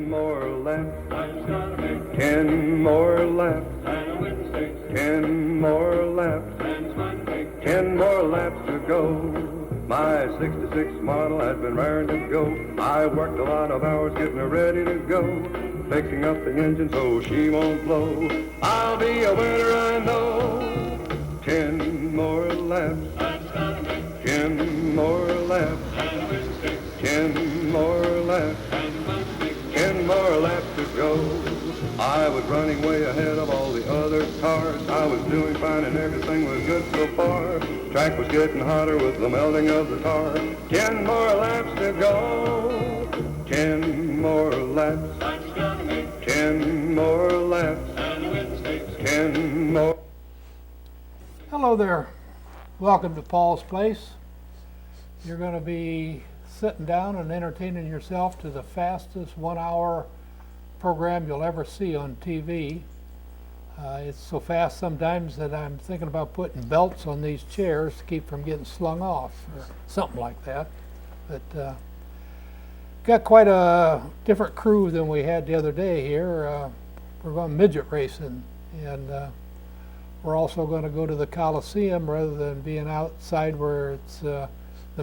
10 more laps. 10 more laps. 10 more laps. 10 more laps to go. My 66 model has been raring to go. I worked a lot of hours getting her ready to go, fixing up the engine so she won't blow. I'll be a winner, I know. 10 more laps. 10 more laps. 10 more laps. 10 more laps to go. I was running way ahead of all the other cars. I was doing fine and everything was good so far. Track was getting hotter with the melting of the tar. 10 more laps to go. 10 more laps. 10 more laps. 10 more. Hello there. Welcome to Paul's Place. You're going to be sitting down and entertaining yourself to the fastest 1 hour program you'll ever see on TV. It's so fast sometimes that I'm thinking about putting belts on these chairs to keep from getting slung off or something like that. But got quite a different crew than we had the other day here. We're going midget racing, and we're also going to go to the Coliseum rather than being outside where it's the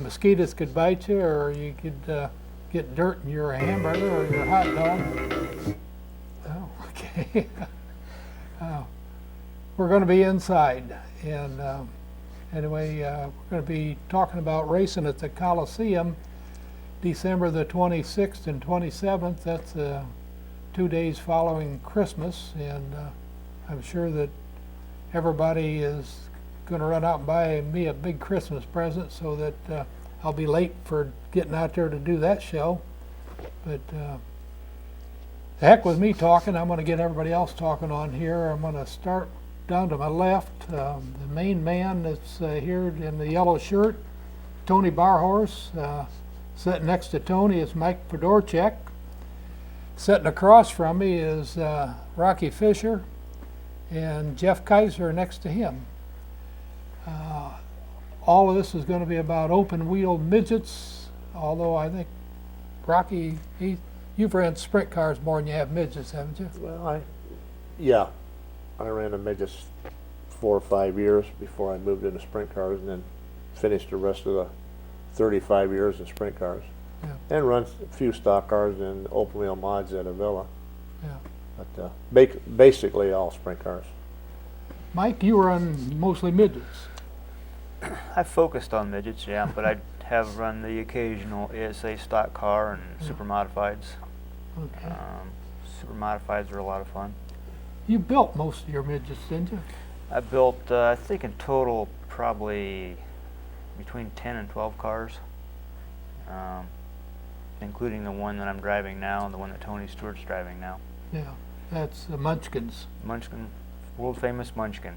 mosquitoes could bite you, or you could get dirt in your hamburger or your hot dog. Oh, okay. We're going to be inside, and anyway, we're going to be talking about racing at the Coliseum December the 26th and 27th. That's 2 days following Christmas, and I'm sure that everybody is going to run out and buy me a big Christmas present so that I'll be late for getting out there to do that show. But the heck with me talking. I'm going to get everybody else talking on here. I'm going to start down to my left. The main man that's here in the yellow shirt, Tony Barhorse. Sitting next to Tony is Mike Fedorchak. Sitting across from me is Rocky Fisher, and Jeff Kaiser next to him. All of this is going to be about open wheel midgets, although I think, Rocky, you've ran sprint cars more than you have midgets, haven't you? Well, I ran a midgets 4 or 5 years before I moved into sprint cars, and then finished the rest of the 35 years in sprint cars. Yeah. And run a few stock cars and open wheel mods at Avila. Yeah. But basically all sprint cars. Mike, you run mostly midgets. I focused on midgets, yeah, but I have run the occasional ASA stock car and super modifieds. Okay. Super modifieds are a lot of fun. You built most of your midgets, didn't you? I built, I think in total, probably between 10 and 12 cars, including the one that I'm driving now and the one that Tony Stewart's driving now. Yeah, that's the Munchkins. Munchkin, world famous Munchkin.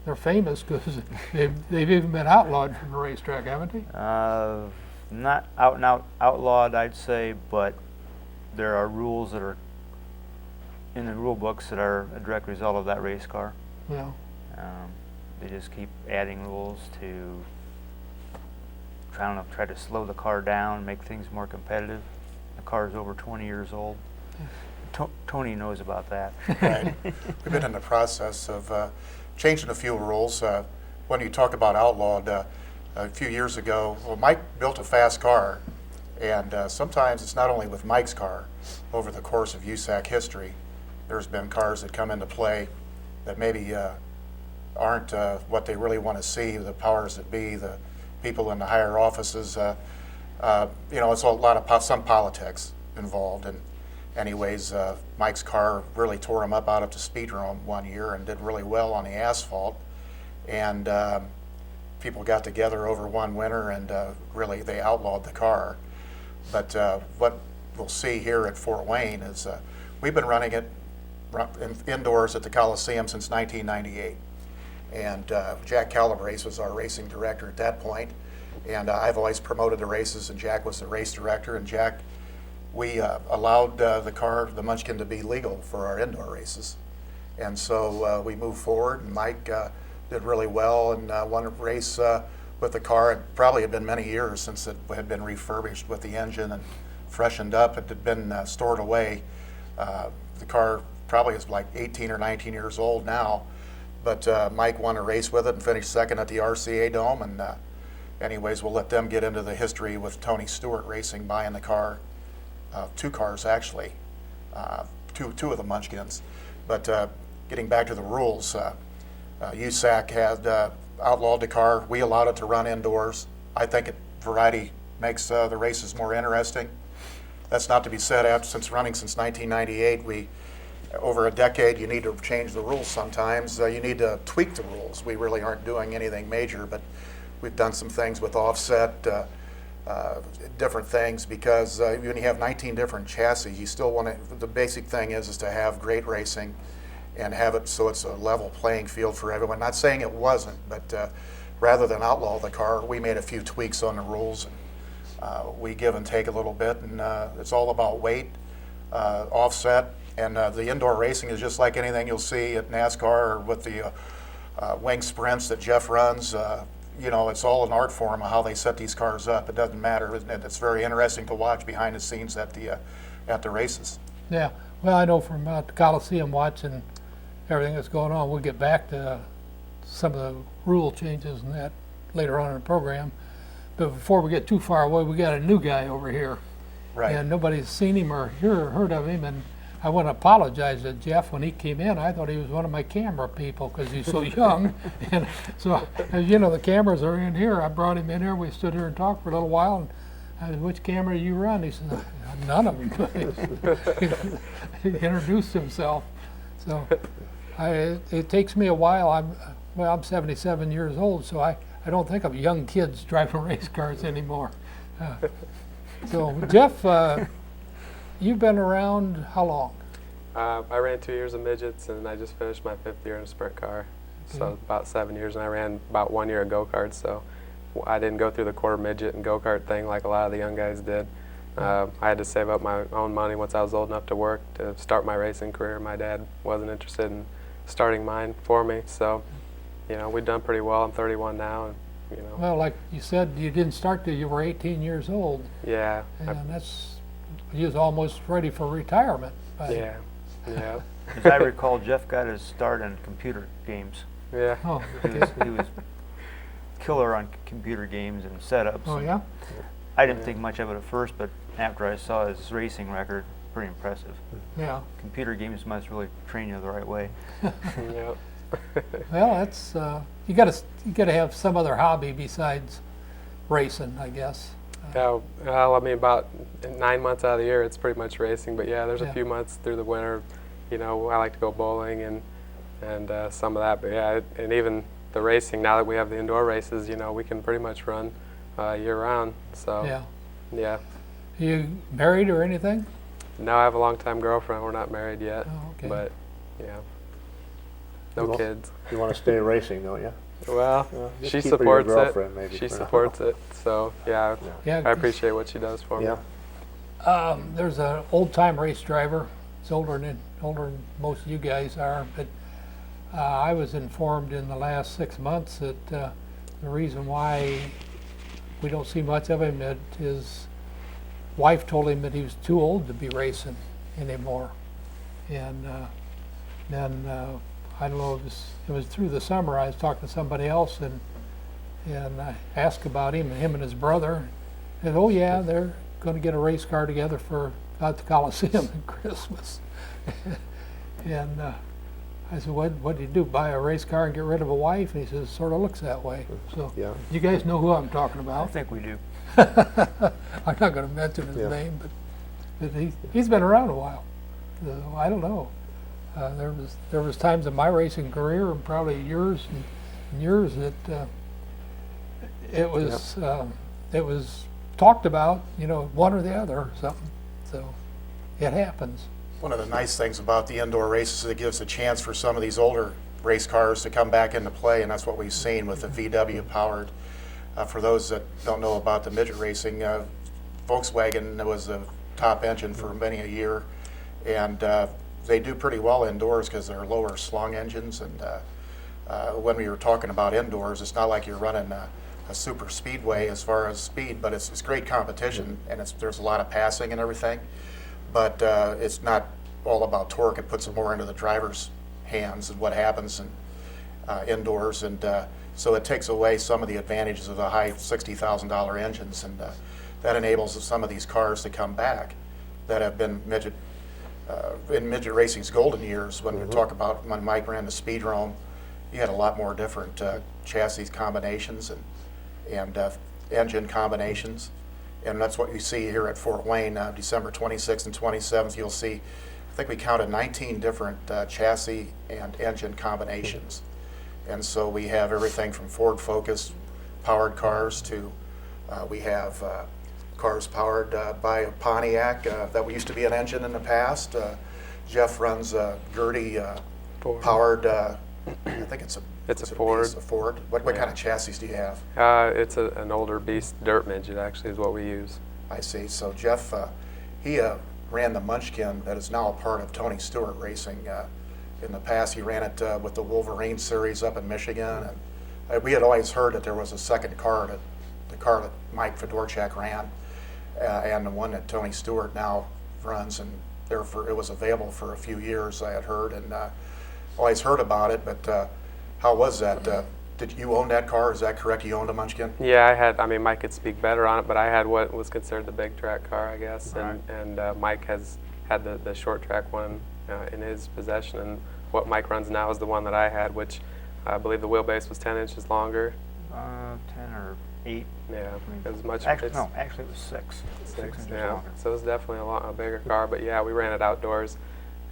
They're famous because they've even been outlawed from the racetrack, haven't they? Not out and out outlawed, I'd say, but there are rules that are in the rule books that are a direct result of that race car. Yeah. They just keep adding rules to try to slow the car down, make things more competitive. The car is over 20 years old. Tony knows about that. Right. We've been in the process of changing a few rules. When you talk about outlawed, a few years ago, well, Mike built a fast car, and sometimes it's not only with Mike's car. Over the course of USAC history, there's been cars that come into play that maybe aren't what they really want to see, the powers that be, the people in the higher offices. It's a lot of some politics involved. And anyways, Mike's car really tore him up out of the speed room one year and did really well on the asphalt. And people got together over one winter and really they outlawed the car. But what we'll see here at Fort Wayne is we've been running it indoors at the Coliseum since 1998. And Jack Calabrese was our racing director at that point. And I've always promoted the races, and Jack was the race director. And Jack, we allowed the Munchkin, to be legal for our indoor races. And so we moved forward, and Mike did really well and won a race with the car. It probably had been many years since it had been refurbished with the engine and freshened up. It had been stored away. The car probably is like 18 or 19 years old now, but Mike won a race with it and finished second at the RCA Dome. And anyways, we'll let them get into the history with Tony Stewart Racing buying the car, 2 cars actually, two of the Munchkins. But getting back to the rules, USAC had outlawed the car. We allowed it to run indoors. I think variety makes the races more interesting. That's not to be said. Since running since 1998, over a decade, you need to change the rules sometimes. You need to tweak the rules. We really aren't doing anything major, but we've done some things with offset, different things, because when you have 19 different chassis, you still want to, the basic thing is to have great racing and have it so it's a level playing field for everyone. Not saying it wasn't, but rather than outlaw the car, we made a few tweaks on the rules. And, we give and take a little bit, and it's all about weight, offset, and the indoor racing is just like anything you'll see at NASCAR or with the wing sprints that Jeff runs. You know, it's all an art form of how they set these cars up. It doesn't matter, and it's very interesting to watch behind the scenes at the races. Yeah, well, I know from the Coliseum watching everything that's going on, we'll get back to some of the rule changes and that later on in the program. But before we get too far away, we got a new guy over here. Right. And nobody's seen him or heard of him. And I want to apologize to Jeff. When he came in, I thought he was one of my camera people because he's so young. And so, as you know, the cameras are in here. I brought him in here. We stood here and talked for a little while. And I said, "Which camera do you run?" He said, "None of them." He introduced himself. So it takes me a while. I'm 77 years old, so I don't think of young kids driving race cars anymore. So, Jeff, you've been around how long? I ran 2 years of midgets, and I just finished my 5th year in a sprint car. So about 7 years, and I ran about 1 year of go-karts. So I didn't go through the quarter midget and go-kart thing like a lot of the young guys did. I had to save up my own money once I was old enough to work to start my racing career. My dad wasn't interested in starting mine for me, so you know, we've done pretty well. I'm 31 now, and you know. Well, like you said, you didn't start till you were 18 years old. Yeah. And you was almost ready for retirement. Yeah. Yeah. As I recall, Jeff got his start in computer games. Yeah. Oh, He was killer on computer games and setups. oh yeah? I didn't think much of it at first, but after I saw his racing record, pretty impressive. Yeah. Computer games must really train you the right way. Yep. Well, that's you got to have some other hobby besides racing, I guess. Yeah, well, I mean, about 9 months out of the year, it's pretty much racing. But yeah, there's Yeah. a few months through the winter, you know, I like to go bowling and some of that. But yeah, and even the racing, now that we have the indoor races, you know, we can pretty much run year round. So Yeah. yeah. You married or anything? No, I have a long-time girlfriend. We're not married yet. Oh, okay. But yeah, You no want- kids. You want to stay racing, don't you? Well, just she keep her your supports girlfriend, it. maybe, She for now. supports it. So yeah, Yeah. I appreciate what she does for me. Yeah. There's an old-time race driver. He's older than most of you guys are, but I was informed in the last 6 months that the reason why we don't see much of him, that his wife told him that he was too old to be racing anymore. And then I don't know, it was through the summer, I was talking to somebody else, and I asked about him and his brother. And oh yeah, they're going to get a race car together for out the Coliseum at Christmas. And I said, what do you do, buy a race car and get rid of a wife? And he says, sort of looks that way. So Yeah. you guys know who I'm talking I about. think we do. I'm not going to mention his Yeah. name, but he's been around a while. So I don't know. There was times in my racing career, and probably yours and yours, that it was talked about, you know, one or the other or something. So it happens. One of the nice things about the indoor races is it gives a chance for some of these older race cars to come back into play, and that's what we've seen with the VW powered. For those that don't know about the midget racing, Volkswagen was the top engine for many a year, and they do pretty well indoors because they're lower slung engines. And when we were talking about indoors, it's not like you're running a super speedway as far as speed, but it's great competition, and there's a lot of passing and everything. But it's not all about torque. It puts it more into the driver's hands and what happens indoors, and so it takes away some of the advantages of the high $60,000 engines, and that enables some of these cars to come back that have been in midget racing's golden years. When we talk about when Mike ran the Speedrome, you had a lot more different chassis combinations and engine combinations, and that's what you see here at Fort Wayne, December 26th and 27th. You'll see, I think we counted 19 different chassis and engine combinations. And so we have everything from Ford Focus powered cars to we have cars powered by a Pontiac that used to be an engine in the past. Jeff runs a Gertie powered, I think it's a Ford. Beast, a Ford. What kind of chassis do you have? It's an older Beast dirt midget, actually, is what we use. I see. So Jeff, he ran the Munchkin that is now a part of Tony Stewart Racing. In the past, he ran it with the Wolverine series up in Michigan, and we had always heard that there was a second car, the car that Mike Fedorchak ran, and the one that Tony Stewart now runs, and therefore it was available for a few years, I had heard, and always heard about it. But how was that? Did you own that car? Is that correct? You owned a Munchkin? Yeah, I mean, Mike could speak better on it, but I had what was considered the big track car, I guess, and Mike has had the short track one in his possession, and what Mike runs now is the one that I had, which I believe the wheelbase was 10 inches longer. 10 or 8. Yeah, it was much. Actually, no, actually it was 6. 6 inches yeah. longer. So it was definitely a bigger car, but yeah, we ran it outdoors.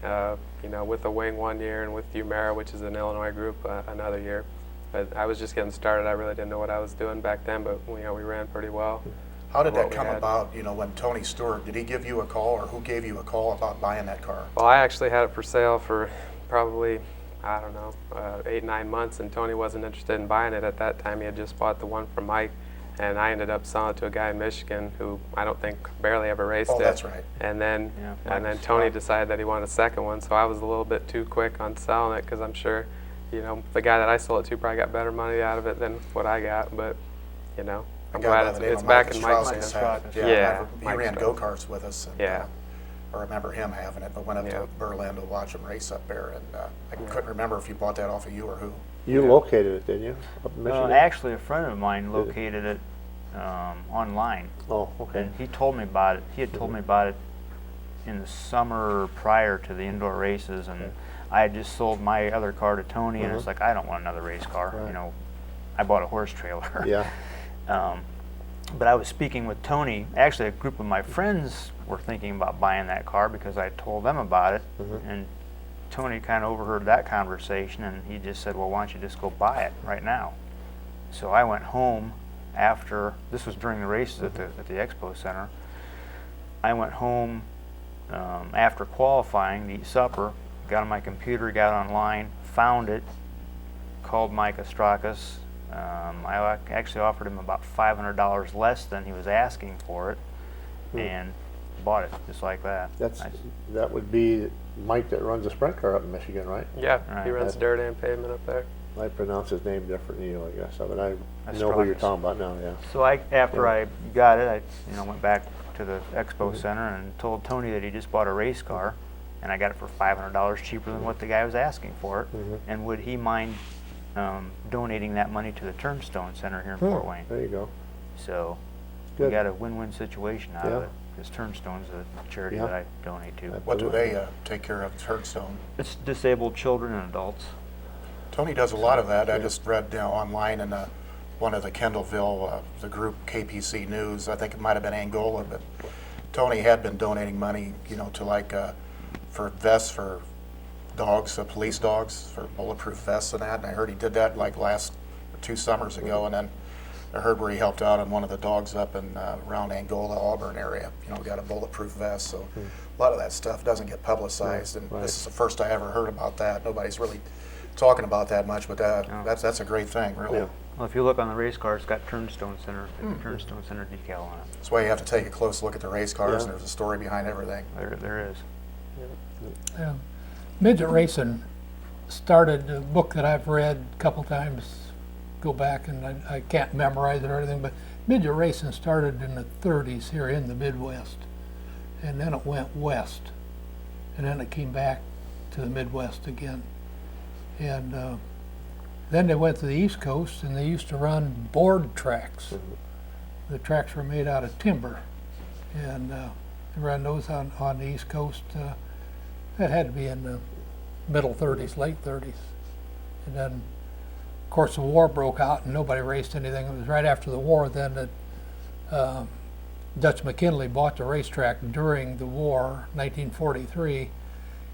You know, with the Wing 1 year, and with Umera, which is an Illinois group, another year. But I was just getting started. I really didn't know what I was doing back then, but you know, we ran pretty well. How did that come about? You know, when Tony Stewart, did he give you a call, or who gave you a call about buying that car? Well, I actually had it for sale for probably, I don't know, 8-9 months, and Tony wasn't interested in buying it at that time. He had just bought the one from Mike, and I ended up selling it to a guy in Michigan who I don't think barely ever raced it. Oh, that's right. And then, Yeah, Tony decided that he wanted a second one, so I was a little bit too quick on selling it, because I'm sure, you know, the guy that I sold it to probably got better money out of it than what I got. But you know, I'm glad it's back in Mike's hands. Yeah, he Mike ran Strauss. go-karts with us. And, Yeah. I remember him having it, but went up to Berlin to watch him race up there, and I couldn't remember if he bought that off of you or who. You located it, didn't you, up in Michigan? Actually, a friend of mine located it online. Oh, okay. And he told me about it. He had told me about it in the summer prior to the indoor races, and I had just sold my other car to Tony, and it's like, I don't want another race car. Right. You know, I bought a horse trailer. Yeah. But I was speaking with Tony. Actually, a group of my friends were thinking about buying that car because I told them about it, and Tony kind of overheard that conversation, and he just said, well, why don't you just go buy it right now? So I went home after, this was during the races at the Expo Center. I went home after qualifying to eat supper, got on my computer, got online, found it, called Mike Astrakis. I actually offered him about $500 less than he was asking for it, and bought it just like that. That would be Mike that runs a sprint car up in Michigan, right? Yeah, Right. he runs dirt and pavement up there. I pronounce his name different than you, I guess, but I That's know who you're Strauss. talking about now, yeah. So after I got it, I went back to the Expo Center and told Tony that he just bought a race car, and I got it for $500 cheaper than what the guy was asking for it. And would he mind donating that money to the Turnstone Center here in Fort Wayne? There you go. So Good. we got a win-win situation out of Yeah. it, because Turnstone's a charity Yeah. that I donate to. What do they take care of, Turnstone? It's disabled children and adults. Tony does a lot of that. I just read online in one of the Kendallville, the group KPC News, I think it might have been Angola, but Tony had been donating money, you know, to like for vests for dogs, police dogs, for bulletproof vests and that. And I heard he did that like 2 summers ago, and then I heard where he helped out on one of the dogs up in around Angola, Auburn area. You know, got a bulletproof vest. So a lot of that stuff doesn't get publicized, and this is the first I ever heard about that. Nobody's really talking about that much, but that's a great thing, really. Yeah. Well, if you look on the race car, it's got Turnstone Center, Turnstone Center decal on it. That's why you have to take a close look at the race cars, Yeah. and there's a story behind everything. There is. Yeah. Midget racing started, a book that I've read a couple times, go back and I can't memorize it or anything, but midget racing started in the 30s here in the Midwest, and then it went west, and then it came back to the Midwest again, and then they went to the East Coast, and they used to run board tracks. The tracks were made out of timber, and they ran those on the East Coast. That had to be in the middle 30s, late 30s. And then, of course, the war broke out, and nobody raced anything. It was right after the war then that Dutch McKinley bought the racetrack during the war, 1943,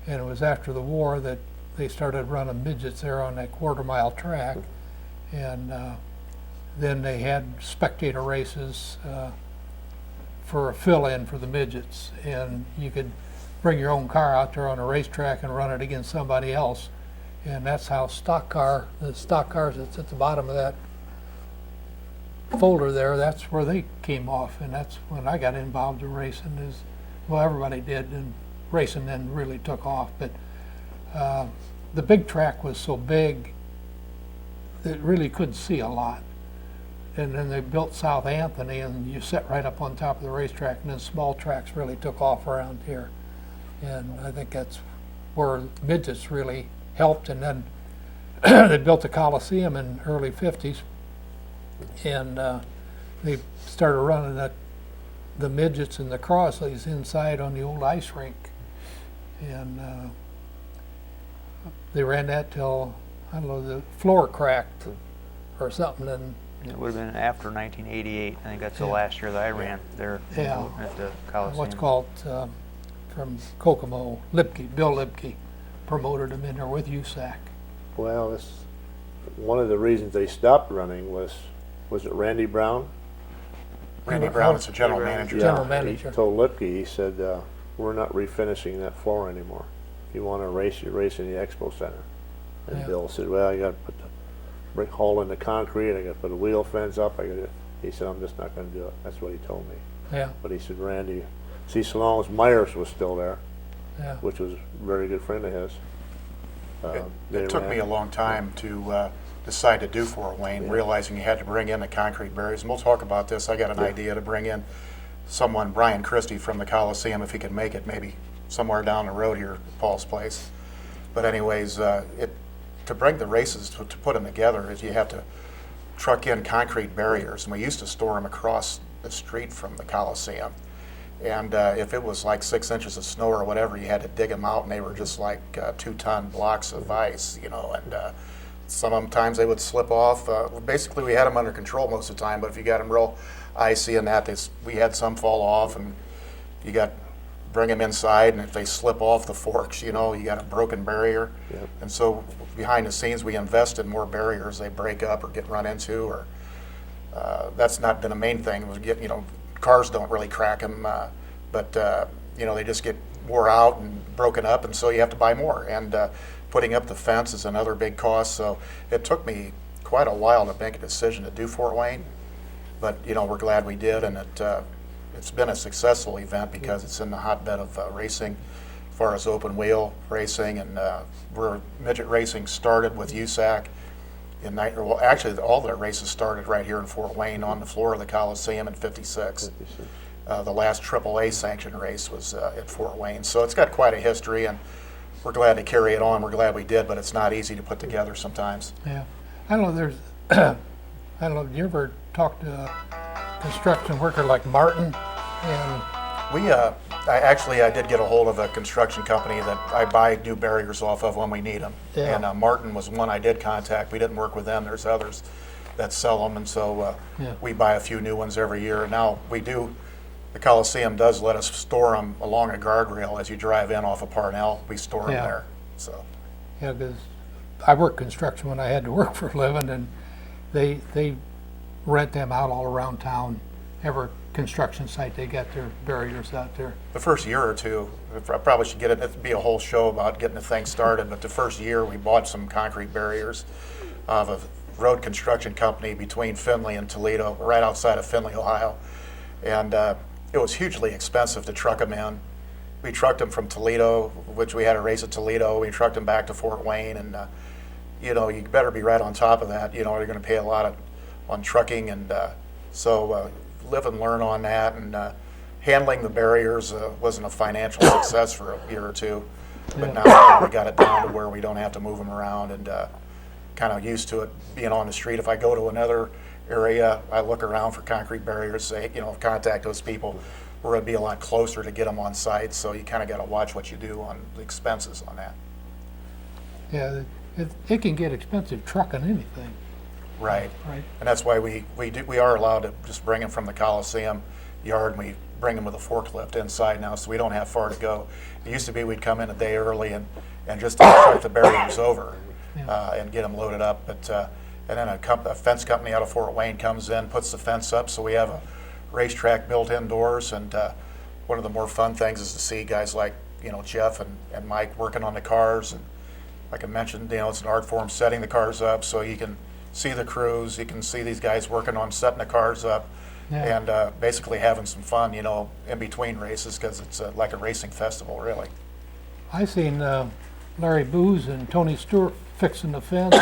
and it was after the war that they started running midgets there on that quarter-mile track, and then they had spectator races for a fill-in for the midgets, and you could bring your own car out there on a racetrack and run it against somebody else, and that's how the stock cars that's at the bottom of that folder there, that's where they came off, and that's when I got involved in racing. Well, everybody did, and racing then really took off, but the big track was so big that really couldn't see a lot. And then they built South Anthony, and you sat right up on top of the racetrack, and then small tracks really took off around here. And I think that's where midgets really helped. And then they built the Coliseum in early 50s, and they started running the midgets and the Crossleys inside on the old ice rink. And they ran that till, I don't know, the floor cracked or something, and It would have been after 1988. I think that's the Yeah. last year that I ran there Yeah. at the Coliseum. what's called from Kokomo, Bill Lipke promoted him in there with USAC. Well, one of the reasons they stopped running was it Randy Brown? Randy Brown is the general manager. General He manager. told Lipke, he said, we're not refinishing that floor anymore. If you want to race, you race in the Expo Center. And Yeah. Bill said, well, you got to put the brick hole in the concrete, I got to put a wheel fence up. He said, I'm just not going to do it. That's what he told me. Yeah, But he said, Randy, see, so long as Myers was still there, yeah. which was a very good friend of his. they It took ran. me a long time to decide to do Fort Wayne, Yeah. realizing you had to bring in the concrete barriers. And we'll talk about this. I got an Yeah. idea to bring in someone, Brian Christie from the Coliseum, if he could make it, maybe somewhere down the road here, at Paul's place. But anyways, to bring the races, to put them together, is you have to truck in concrete barriers. And we used to store them across the street from the Coliseum. And if it was like 6 inches of snow or whatever, you had to dig them out, and they were just like 2-ton blocks of ice, you know. And sometimes they would slip off. Basically, we had them under control most of the time, but if you got them real icy and that, we had some fall off, and you got bring them inside, and if they slip off the forks, you know, you got a broken barrier. Yep. And so behind the scenes, we invest in more barriers. They break up or get run into, or that's not been a main thing. Was get, you know, cars don't really crack them, but you know, they just get wore out and broken up, and so you have to buy more. And putting up the fence is another big cost. So it took me quite a while to make a decision to do Fort Wayne, but you know, we're glad we did, and it's been a successful event because it's in the hotbed of racing, as far as open wheel racing, and where midget racing started with USAC. Well, actually, all their races started right here in Fort Wayne on the floor of the Coliseum in '56. The last AAA sanctioned race was at Fort Wayne. So it's got quite a history, and we're glad to carry it on. We're glad we did, but it's not easy to put together sometimes. Yeah, I don't know. I don't know. Have you ever talked to a construction worker like Martin? And I did get a hold of a construction company that I buy new barriers off of when we need them. Yeah. And Martin was one I did contact. We didn't work with them. There's others that sell them, and so Yeah. we buy a few new ones every year. And now we do. The Coliseum does let us store them along a guardrail as you drive in off of Parnell. We store them Yeah. there. So yeah, because I worked construction when I had to work for a living, and they rent them out all around town. Every construction site, they got their barriers out there. the first year or two, I probably should get it. It'd be a whole show about getting the thing started. But the first year, we bought some concrete barriers of a road construction company between Findlay and Toledo, right outside of Findlay, Ohio, and it was hugely expensive to truck them in. We trucked them from Toledo, which we had a race at Toledo. We trucked them back to Fort Wayne, and you know, you better be right on top of that. You know, you're going to pay a lot on trucking, and so live and learn on that. And handling the barriers wasn't a financial success for a year or two, but now we got it down to where we don't have to move them around, and kind of used to it being on the street. If I go to another area, I look around for concrete barriers, say, you know, contact those people. We're going to be a lot closer to get them on site, so you kind of got to watch what you do on the expenses on that. Yeah, it can get expensive trucking anything. Right. Right. And that's why we are allowed to just bring them from the Coliseum yard, and we bring them with a forklift inside now, so we don't have far to go. It used to be we'd come in a day early and just truck the barriers over and get them loaded up. But and then a fence company out of Fort Wayne comes in, puts the fence up, so we have a racetrack built indoors. And one of the more fun things is to see guys like, you know, Jeff and Mike working on the cars. And like I mentioned, you know, it's an art form, setting the cars up so you can see the crews, you can see these guys working on setting the cars up, and basically having some fun, you know, in between races, because it's like a racing festival, really. I seen Larry Booz and Tony Stewart fixing the fence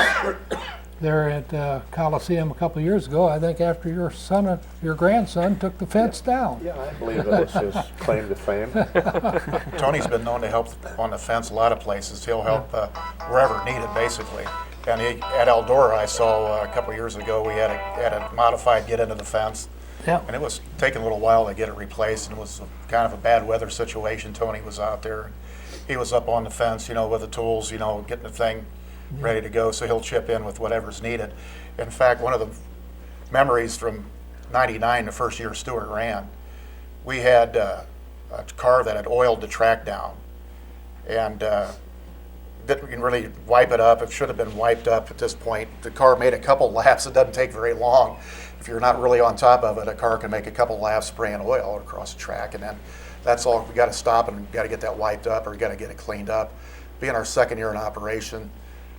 there at Coliseum a couple of years ago. I think after your grandson took the fence down. Yeah, I believe that was his claim to fame. Tony's been known to help on the fence a lot of places. He'll help wherever needed, basically. And at Eldora, I saw a couple of years ago, we had a modified get into the fence. Yeah. And it was taking a little while to get it replaced, and it was kind of a bad weather situation. Tony was out there. He was up on the fence, you know, with the tools, you know, getting the thing ready to go, so he'll chip in with whatever's needed. In fact, one of the memories from '99, the first year Stewart ran, we had a car that had oiled the track down, and didn't really wipe it up. It should have been wiped up at this point. The car made a couple laps. It doesn't take very long. If you're not really on top of it, a car can make a couple laps spraying oil across the track, and then that's all. We got to stop and we got to get that wiped up, or we got to get it cleaned up. Being our second year in operation,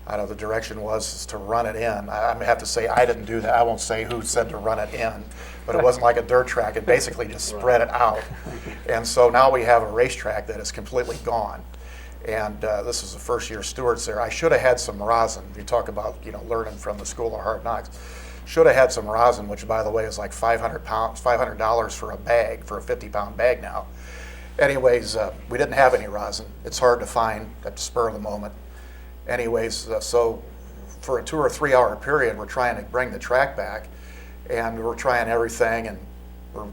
I know the direction was to run it in. I have to say I didn't do that. I won't say who said to run it in, but it wasn't like a dirt track. It basically just spread it out. And so now we have a racetrack that is completely gone. And this is the first year Stewart's there. I should have had some rosin. You talk about, you know, learning from the School of Hard Knocks. Should have had some rosin, which by the way is like $500 for a bag, for a 50-pound bag now. Anyways, we didn't have any rosin. It's hard to find at the spur of the moment. Anyways, so for a 2 or 3 hour period, we're trying to bring the track back, and we're trying everything, and we're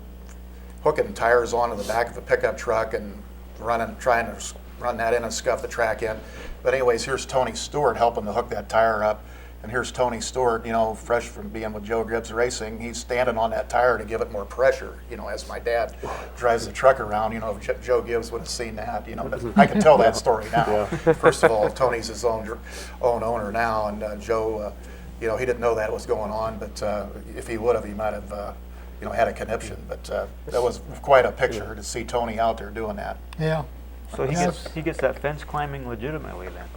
hooking tires onto the back of the pickup truck and trying to run that in and scuff the track in. But anyways, here's Tony Stewart helping to hook that tire up, and here's Tony Stewart, you know, fresh from being with Joe Gibbs Racing. He's standing on that tire to give it more pressure, you know, as my dad drives the truck around. You know, if Joe Gibbs would have seen that, you know, but I can tell that story now. First of all, Tony's his own owner now, and Joe, you know, he didn't know that was going on, but if he would have, he might have, you know, had a conniption. But that was quite a picture to see Tony out there doing that. Yeah. So he gets that fence climbing legitimately then.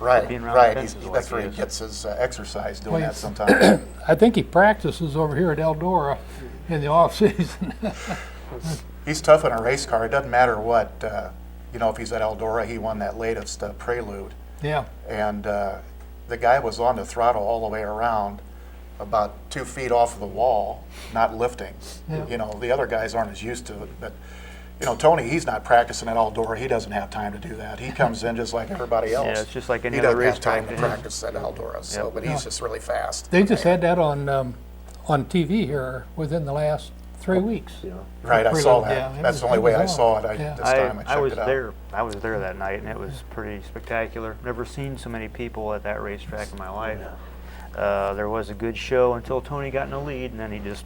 Right, Being around right. fences like That's where he this. gets his exercise, doing Well, that sometimes. I think he practices over here at Eldora in the off season. He's tough in a race car. It doesn't matter what, you know, if he's at Eldora, he won that latest Prelude. Yeah. And the guy was on the throttle all the way around, about 2 feet off of the wall, not lifting. Yeah. You know, the other guys aren't as used to it, but you know, Tony, he's not practicing at Eldora. He doesn't have time to do that. He comes in just like everybody else. Yeah, it's just like any he other doesn't have time racetrack to to him. practice at Eldora. So, Yep. but he's just really fast. They just had that on TV here within the last 3 weeks. Yeah. Right, I saw that. Yeah, it That's was- the only it way was I saw on. it. Yeah. This time I checked was it out. there. I was there that night, and it was pretty spectacular. Never seen so many people at that racetrack in my life. There was a good show until Tony got in the lead, and then he just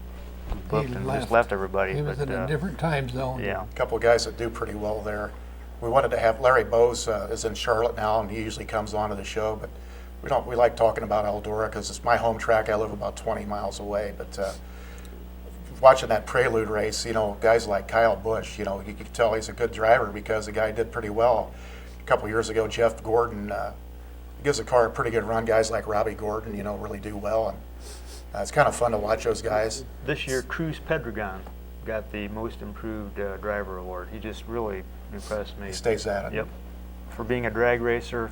booked and just left everybody. He was But, in a different time zone. yeah. A couple of guys that do pretty well there. We wanted to have Larry Bose is in Charlotte now, and he usually comes on to the show. But we like talking about Eldora because it's my home track. I live about 20 miles away. But watching that Prelude race, you know, guys like Kyle Busch, you know, you could tell he's a good driver because the guy did pretty well. A couple of years ago, Jeff Gordon gives the car a pretty good run. Guys like Robbie Gordon, you know, really do well, and it's kind of fun to watch those guys. This year, Cruz Pedregon got the Most Improved Driver Award. He just really impressed me. He stays at it. Yep. for being a drag racer.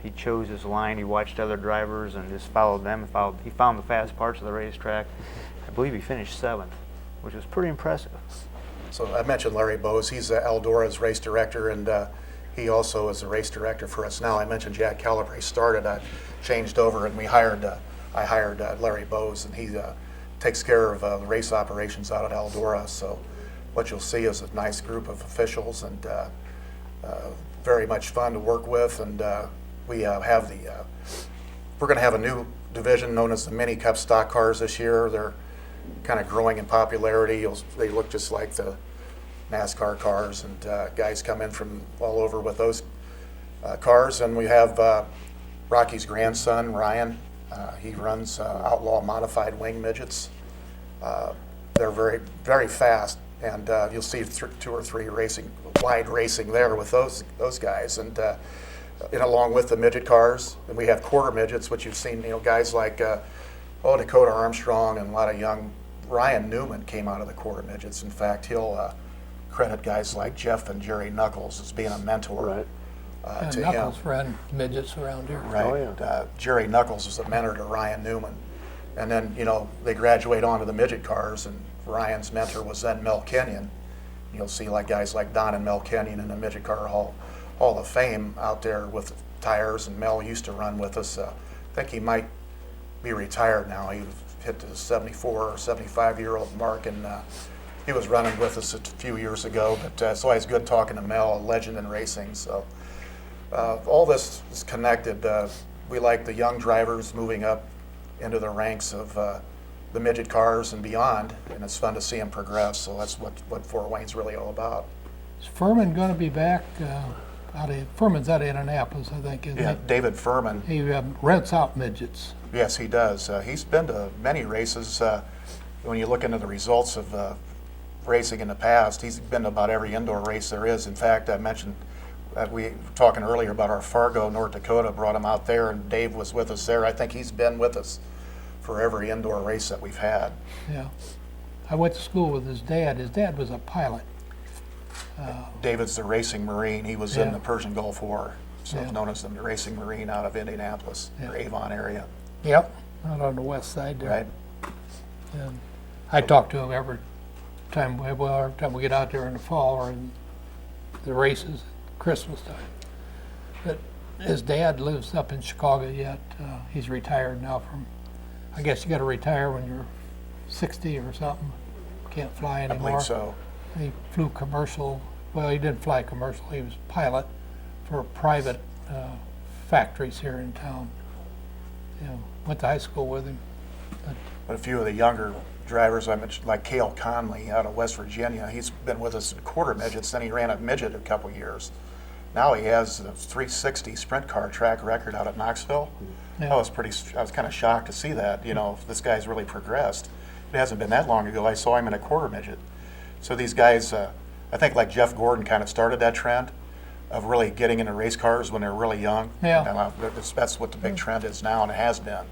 He chose his line. He watched other drivers and just followed them. He found the fast parts of the racetrack. I believe he finished 7th, which was pretty impressive. So I mentioned Larry Bowes. He's Eldora's race director, and he also is a race director for us now. I mentioned Jack Calabrese started. I changed over, and I hired Larry Bowes, and he takes care of the race operations out at Eldora. So what you'll see is a nice group of officials, and very much fun to work with. And we have we're going to have a new division known as the Mini Cup Stock Cars this year. They're kind of growing in popularity. They look just like the NASCAR cars, and guys come in from all over with those cars. And we have Rocky's grandson, Ryan. He runs Outlaw Modified Wing Midgets. They're very, very fast, and you'll see 2 or 3 wide racing there with those guys. And along with the midget cars, and we have quarter midgets, which you've seen, guys like Dakota Armstrong and a lot of young. Ryan Newman came out of the quarter midgets. In fact, he'll credit guys like Jeff and Jerry Knuckles as being a mentor. Right. To Knuckles him. ran midgets around here. Right. Oh, yeah. Jerry Knuckles was a mentor to Ryan Newman. And then, they graduate onto the midget cars, and Ryan's mentor was then Mel Kenyon. You'll see guys like Don and Mel Kenyon in the Midget Car Hall of Fame out there with tires, and Mel used to run with us. I think he might be retired now. He hit the 74 or 75-year-old mark, and he was running with us a few years ago. But it's always good talking to Mel, a legend in racing. So all this is connected. We like the young drivers moving up into the ranks of the midget cars and beyond, and it's fun to see them progress. So that's what Fort Wayne's really all about. Is Furman going to be back? Furman's out of Indianapolis, I think, isn't Yeah, it? David Furman. He rents out midgets. Yes, he does. He's been to many races. When you look into the results of racing in the past, he's been to about every indoor race there is. In fact, I mentioned that we were talking earlier about our Fargo, North Dakota, brought him out there, and Dave was with us there. I think he's been with us for every indoor race that we've had. Yeah. I went to school with his dad. His dad was a pilot. David's the racing Marine. He was in Yeah. the Persian Gulf War, so Yeah. known as the racing Marine out of Indianapolis, Yeah. or Avon area, Yep. Out on the west side there. right? And I talk to him every time we get out there in the fall or in the races, Christmas time. But his dad lives up in Chicago yet. He's retired now from, I guess you got to retire when you're 60 or something. Can't fly I anymore. believe so. He flew commercial. Well, he didn't fly commercial. He was pilot for private factories here in town. Went to high school with him. But a few of the younger drivers I mentioned, like Cale Conley out of West Virginia, he's been with us in quarter midgets, then he ran a midget a couple years. Now he has a 360 sprint car track record out at Knoxville. Yeah. I was kind of shocked to see that, this guy's really progressed. It hasn't been that long ago I saw him in a quarter midget. So these guys, I think like Jeff Gordon kind of started that trend of really getting into race cars when they're really young. Yeah. And that's what the big trend is now, and it has been.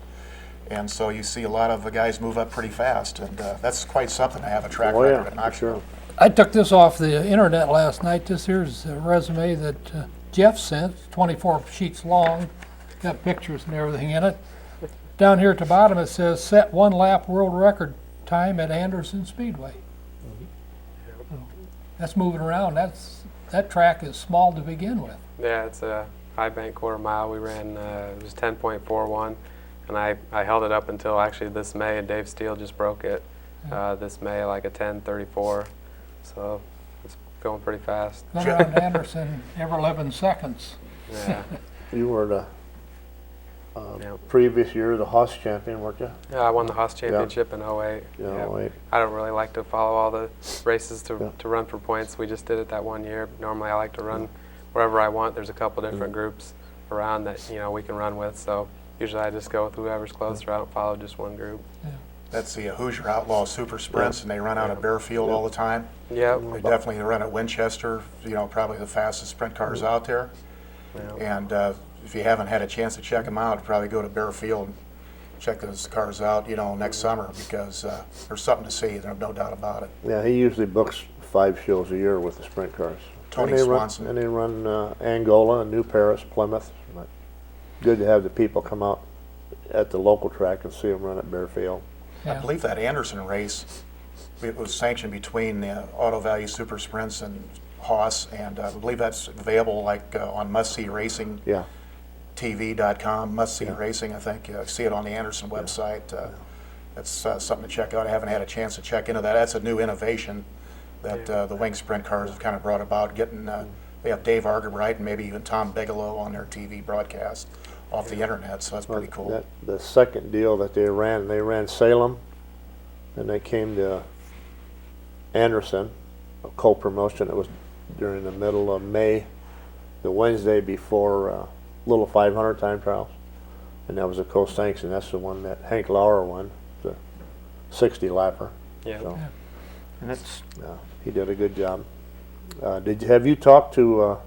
And so you see a lot of the guys move up pretty fast, and that's quite something to have a track Oh, record yeah, at for Knoxville. sure. I took this off the internet last night. This here's a resume that Jeff sent, 24 sheets long, got pictures and everything in it. Down here at the bottom it says, set 1 lap world record time at Anderson Speedway. So, that's moving around. That track is small to begin with. Yeah, it's a high bank quarter mile. We ran, it was 10.41, and I held it up until actually this May, and Dave Steele just broke it this May, like a 10:34. So it's going pretty fast. Run around Anderson every 11 seconds. Yeah. You were the Yeah. previous year the Haas champion, weren't you? Yeah, I won the Haas Championship in 08. Yeah, wait. I don't really like to follow all the races to, Yeah. to run for points. We just did it that one year. Normally I like to run wherever I want. There's a couple different groups around that we can run with. So usually I just go with whoever's closer. I don't follow just one group. That's the Hoosier Outlaw Super Sprints, and they run out of Bearfield all the time. Yeah. They definitely run at Winchester, probably the fastest sprint cars out there. Yeah. And if you haven't had a chance to check them out, probably go to Bearfield and check those cars out, next summer, because there's something to see. There's no doubt about it. Yeah, he usually books 5 shows a year with the sprint cars. Tony Swanson. And they run Angola and New Paris, Plymouth. But good to have the people come out at the local track and see them run at Bearfield. I Yeah. believe that Anderson race, it was sanctioned between the Auto Value Super Sprints and Haas, and I believe that's available like on Must See Racing. Yeah. TV.com, Must See Yeah. Racing, I think. See it on the Anderson website. That's something to check out. I haven't had a chance to check into that. That's a new innovation that the Wing Sprint cars have kind of brought about. Getting they have Dave Argerbright and maybe even Tom Bigelow on their TV broadcast off the internet, so that's pretty cool. The second deal that they ran Salem, and they came to Anderson, a co-promotion. It was during the middle of May, the Wednesday before Little 500 time trials, and that was a co-sanction. That's the one that Hank Lauer won, the 60 lapper. Yeah. So, And it's he did a good job. Have you talked to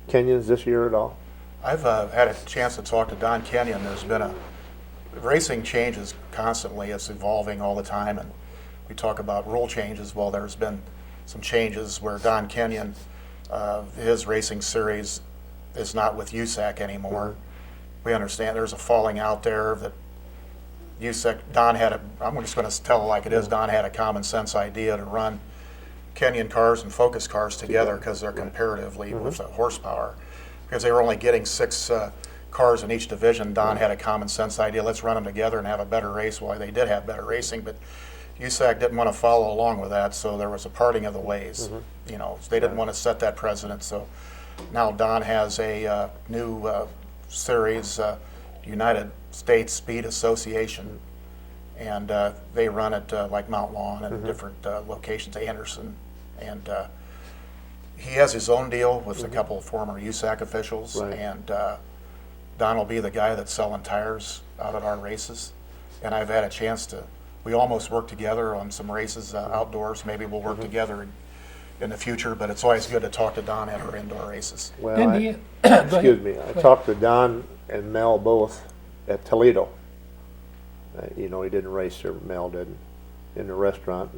Kenyans this year at all? I've had a chance to talk to Don Kenyon. There's been racing changes constantly. It's evolving all the time, and we talk about rule changes. Well, there's been some changes where Don Kenyon, his racing series is not with USAC anymore. We understand there's a falling out there that USAC, I'm just going to tell it like it is, Don had a common sense idea to run Kenyon cars and Focus cars together because they're comparatively with the horsepower. Because they were only getting 6 cars in each division, Don had a common sense idea, let's run them together and have a better race. Well, they did have better racing, but USAC didn't want to follow along with that, so there was a parting of the ways. You know, they didn't want to set that precedent, so now Don has a new series, United States Speed Association, and they run it like Mount Lawn and different locations, Anderson, and he has his own deal with a couple of former USAC officials, Right. and Don will be the guy that's selling tires out at our races, and I've had a chance to, we almost worked together on some races outdoors. Maybe we'll work together in the future, but it's always good to talk to Don at our indoor races. Well, Didn't I- he? Go ahead. excuse me. I talked to Don and Mel both at Toledo. You know, he didn't race there, Mel didn't, in the restaurant,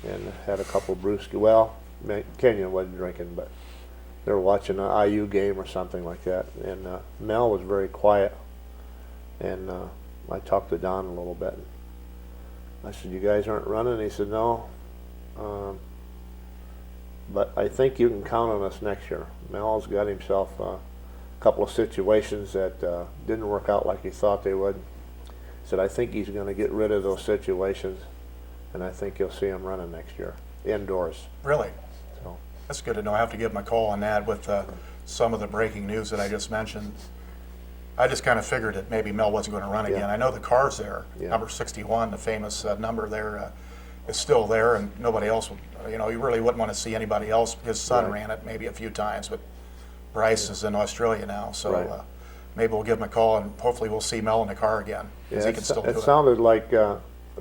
and had a couple of brewski. Well, Kenyon wasn't drinking, but they were watching an IU game or something like that, and Mel was very quiet, and I talked to Don a little bit. I said, "You guys aren't running?" He said, "No, but I think you can count on us next year." Mel's got himself a couple of situations that didn't work out like he thought they would. He said, "I think he's going to get rid of those situations, and I think you'll see him running next year, indoors." Really? So, That's good to know. I have to give him a call on that with some of the breaking news that I just mentioned. I just kind of figured that maybe Mel wasn't going to run again. Yeah. I know the car's there. Yeah. Number 61, the famous number there, is still there, and nobody else would, you really wouldn't want to see anybody else. His son Right. ran it maybe a few times, but Bryce is in Australia now, so Right. maybe we'll give him a call, and hopefully we'll see Mel in the car again, because yeah, he can still do it it. sounded like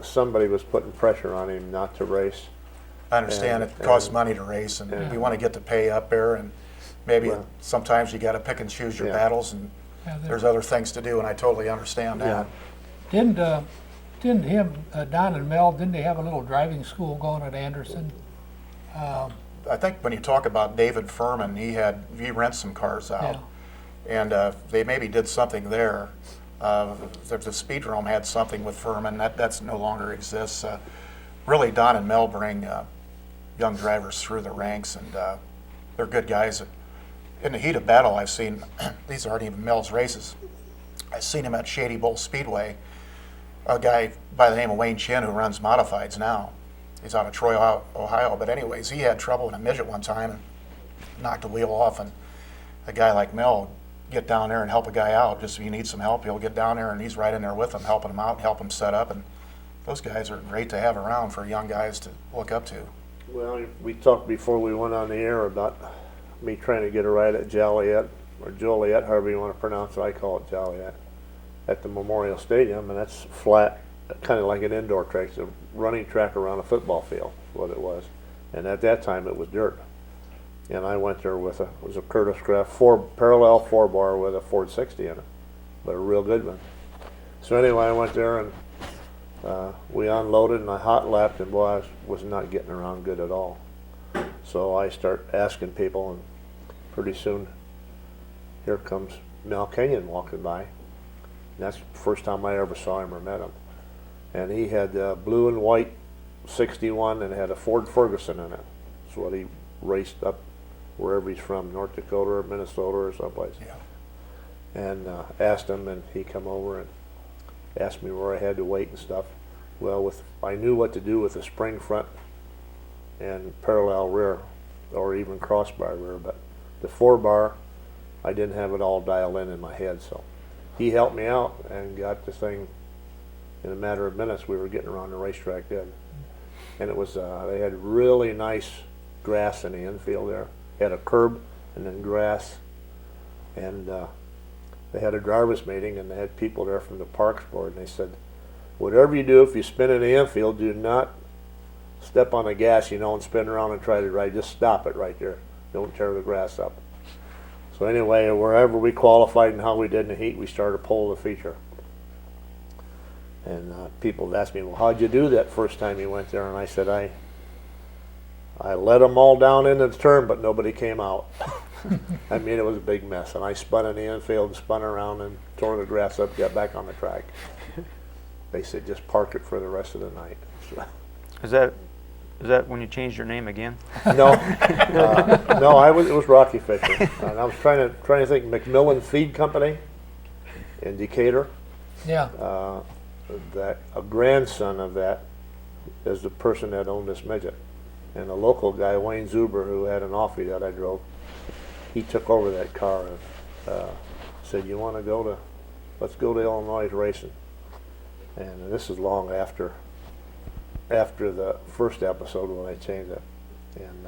somebody was putting pressure on him not to race. I understand and- it costs money to race, and Yeah. you want to get the pay up there, and maybe Well- sometimes you got to pick and choose your Yeah. battles, and Yeah, there's other things to do, and I totally understand that. Yeah. Didn't Don and Mel, didn't they have a little driving school going at Anderson? I think when you talk about David Furman, he rents some cars out, and they maybe did something there. The Speedrome had something with Furman that's no longer exists. Really, Don and Mel bring young drivers through the ranks, and they're good guys. In the heat of battle, I've seen these aren't even Mel's races. I've seen him at Shady Bowl Speedway. A guy by the name of Wayne Chin who runs modifieds now. He's out of Troy, Ohio. But anyways, he had trouble in a midget one time and knocked a wheel off. And a guy like Mel get down there and help a guy out. Just if he needs some help, he'll get down there and he's right in there with him, helping him out, help him set up. And those guys are great to have around for young guys to look up to. Well, we talked before we went on the air about me trying to get a ride at Joliet, or Joliet, however you want to pronounce it. I call it Joliet, at the Memorial Stadium, and that's flat, kind of like an indoor track. It's a running track around a football field, what it was. And at that time, it was dirt. And I went there with it was a Curtis Craft parallel 4-bar with a Ford 60 in it, but a real good one. So anyway, I went there and we unloaded and I hot lapped, and boy, I was not getting around good at all. So I start asking people, and pretty soon here comes Mel Kenyon walking by. And that's the first time I ever saw him or met him. And he had blue and white 61 and had a Ford Ferguson in it. That's what he raced up wherever he's from, North Dakota or Minnesota or someplace. Yeah. And asked him, and he come over and asked me where I had to wait and stuff. Well, I knew what to do with the spring front and parallel rear, or even crossbar rear, but the 4-bar, I didn't have it all dialed in my head. So he helped me out and got the thing. In a matter of minutes, we were getting around the racetrack then. And it was, they had really nice grass in the infield there. Had a curb and then grass. And they had a drivers meeting, and they had people there from the Parks Board, and they said, whatever you do, if you spin in the infield, do not step on the gas, and spin around and try to ride. Just stop it right there. Don't tear the grass up. So anyway, wherever we qualified and how we did in the heat, we started to pull the feature. And people asked me, well, how'd you do that first time you went there? And I said, I let them all down into the turn, but nobody came out. I mean, it was a big mess. And I spun in the infield and spun around and tore the grass up, got back on the track. They said, just park it for the rest of the night. So, Is that when you changed your name again? no, it was Rocky Fisher. And I was trying to think, McMillan Feed Company in Decatur. Yeah. That a grandson of that is the person that owned this midget. And a local guy, Wayne Zuber, who had an Offie that I drove, he took over that car and said, you want to let's go to Illinois racing. And this is long after the first episode when I changed it. And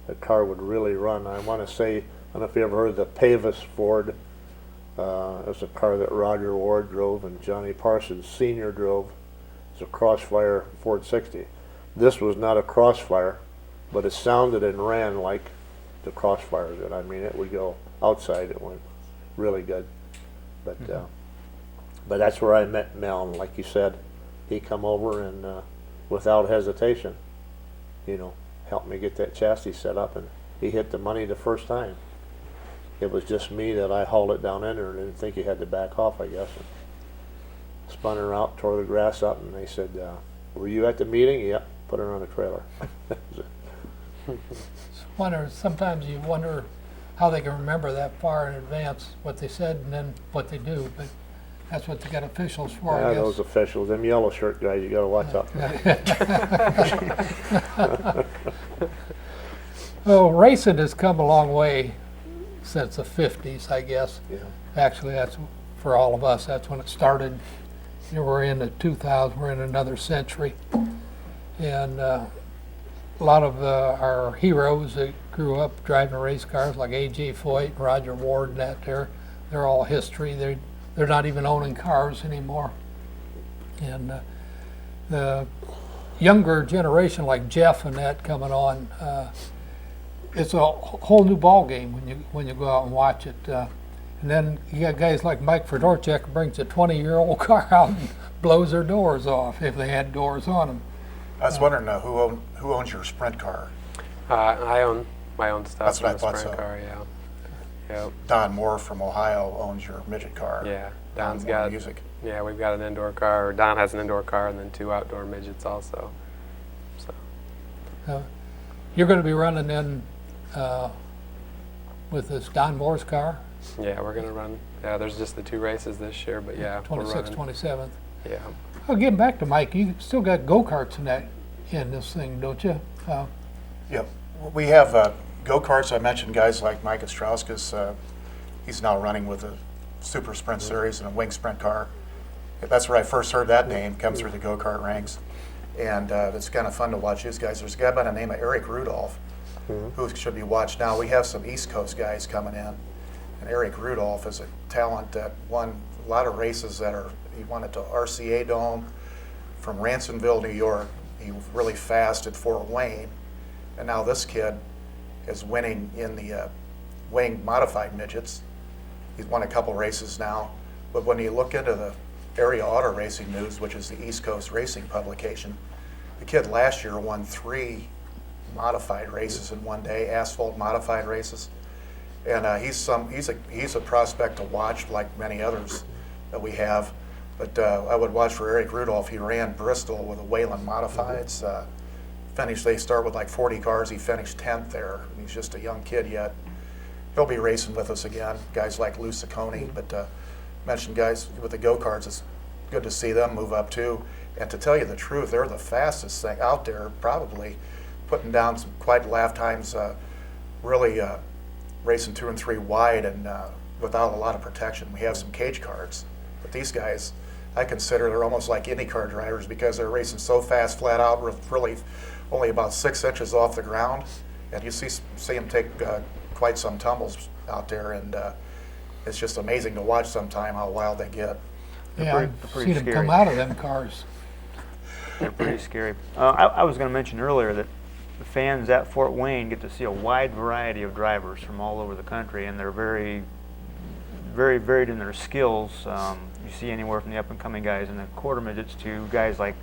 the car would really run. I want to say, I don't know if you ever heard of the Pavis Ford. It was a car that Roger Ward drove and Johnny Parsons Sr. drove. It's a Crossfire Ford 60. This was not a Crossfire, but it sounded and ran like the Crossfire did. I mean, it would go outside. It went really good. But but that's where I met Mel. And like you said, he come over and without hesitation, helped me get that chassis set up, and he hit the money the first time. It was just me that I hauled it down in there and didn't think he had to back off, I guess. And spun her out, tore the grass up, and they said, were you at the meeting? Yep, put her on the trailer. Sometimes you wonder how they can remember that far in advance, what they said and then what they do, but that's what they got officials for, Yeah, I guess. those officials, them yellow shirt guys, you gotta watch out. Well, racing has come a long way since the 50s, I guess. Yeah. Actually, that's for all of us. That's when it started. We're in the 2000s. We're in another century, and a lot of our heroes that grew up driving race cars, like A.J. Foyt, and Roger Ward, and they're all history. They're not even owning cars anymore, and the younger generation, like Jeff and that coming on. It's a whole new ball game when you go out and watch it. And then you got guys like Mike Fedorchak who brings a 20-year-old car out and blows their doors off if they had doors on them. I was wondering who owns your sprint car? I own my own stuff. That's what in I the thought sprint so. car, yeah. Yep. Don Moore from Ohio owns your midget car. Yeah, Don Don's Moore got music. Yeah, we've got an indoor car. Or Don has an indoor car, and then 2 outdoor midgets also. So You're going to be running in with this Don Moore's car, yeah, we're gonna run. Yeah, there's just the 2 races this year, but yeah, we're 26th, running. 27th. Yeah. Oh, getting back to Mike, you still got go-karts in this thing, don't you? Yep. We have go-karts. I mentioned guys like Mike Ostrowskis. He's now running with a Super Sprint Series and a Wing Sprint car. That's where I first heard that name come through the go-kart ranks. And it's kind of fun to watch these guys. There's a guy by the name of Eric Rudolph, who should be watched now. We have some East Coast guys coming in. And Eric Rudolph is a talent that won a lot of races he won at the RCA Dome from Ransomville, New York. He was really fast at Fort Wayne. And now this kid is winning in the Wing Modified Midgets. He's won a couple races now. But when you look into the Area Auto Racing News, which is the East Coast racing publication, the kid last year won 3 modified races in one day, asphalt modified races. And he's a prospect to watch, like many others that we have. But I would watch for Eric Rudolph. He ran Bristol with the Wayland Modifieds. They start with like 40 cars. He finished 10th there. He's just a young kid yet. He'll be racing with us again. Guys like Lou Ciccone, but mentioned guys with the go-karts. It's good to see them move up too. And to tell you the truth, they're the fastest thing out there, probably putting down some quite lap times. Really racing 2 and 3 wide and without a lot of protection. We have some cage cars, but these guys, I consider they're almost like IndyCar drivers because they're racing so fast, flat out, with really only about 6 inches off the ground, and you see them take quite some tumbles out there, and it's just amazing to watch sometime how wild they get. Yeah, I've pretty seen them scary. come out of them cars. They're pretty scary. I was going to mention earlier that the fans at Fort Wayne get to see a wide variety of drivers from all over the country, and they're very, very varied in their skills. You see anywhere from the up-and-coming guys in the quarter midgets to guys like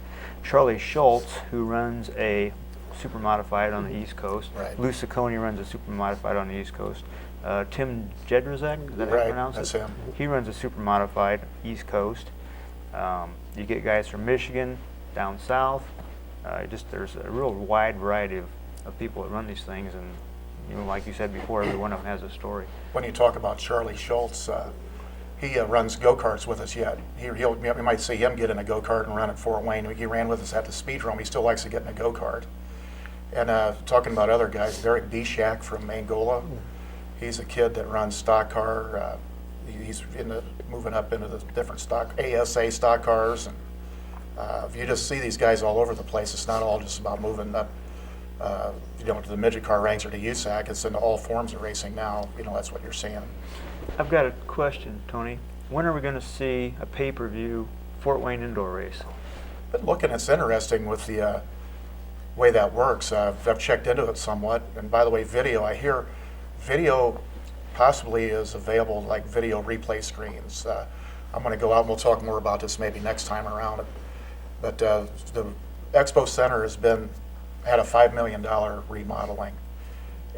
Charlie Schultz, who runs a super modified on the East Coast. Right. Lou Ciccone runs a super modified on the East Coast. Tim Jedrzejek, is that how you Right, pronounce that's it? him. He runs a super modified East Coast. You get guys from Michigan, down south. There's a real wide variety of people that run these things, and like you said before, every one of them has a story. When you talk about Charlie Schultz, he runs go-karts with us yet. We might see him get in a go-kart and run at Fort Wayne. He ran with us at the speedrome. He still likes to get in a go-kart. And talking about other guys, Derek Dishak from Angola. He's a kid that runs stock car. He's moving up into the different ASA stock cars. And if you just see these guys all over the place, it's not all just about moving up, to the midget car ranks or to USAC. It's into all forms of racing now. That's what you're seeing. I've got a question, Tony. When are we going to see a pay-per-view Fort Wayne indoor race? But looking, it's interesting with the way that works. I've checked into it somewhat. And by the way, I hear video possibly is available, like video replay screens. I'm going to go out and we'll talk more about this maybe next time around. But the Expo Center had a $5 million remodeling.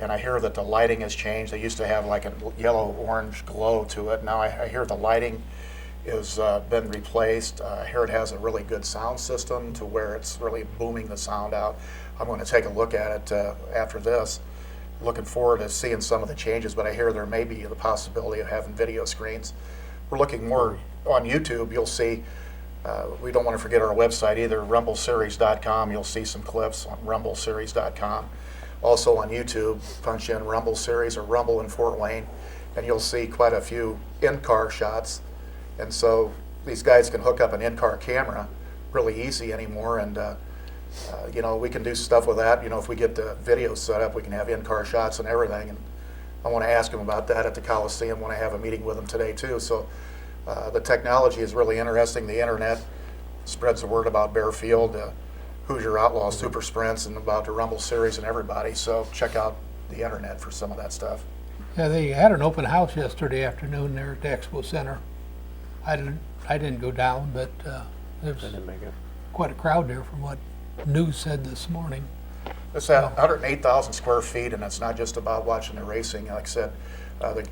And I hear that the lighting has changed. They used to have like a yellow-orange glow to it. Now I hear the lighting has been replaced. I hear it has a really good sound system to where it's really booming the sound out. I'm going to take a look at it after this. Looking forward to seeing some of the changes, but I hear there may be the possibility of having video screens. We're looking more on YouTube. You'll see, we don't want to forget our website either, rumbleseries.com. You'll see some clips on rumbleseries.com. Also on YouTube, punch in Rumble Series or Rumble in Fort Wayne, and you'll see quite a few in-car shots. And so these guys can hook up an in-car camera really easy anymore, and we can do stuff with that. If we get the video set up, we can have in-car shots and everything. And I want to ask them about that at the Coliseum when I have a meeting with them today too. So the technology is really interesting. The internet spreads the word about Bear Field, Hoosier Outlaw Super Sprints, and about the Rumble Series and everybody. So check out the internet for some of that stuff. Yeah, they had an open house yesterday afternoon there at the Expo Center. I didn't go down, but there was quite a crowd there from what news said this morning. It's at 108,000 square feet, and it's not just about watching the racing. Like I said,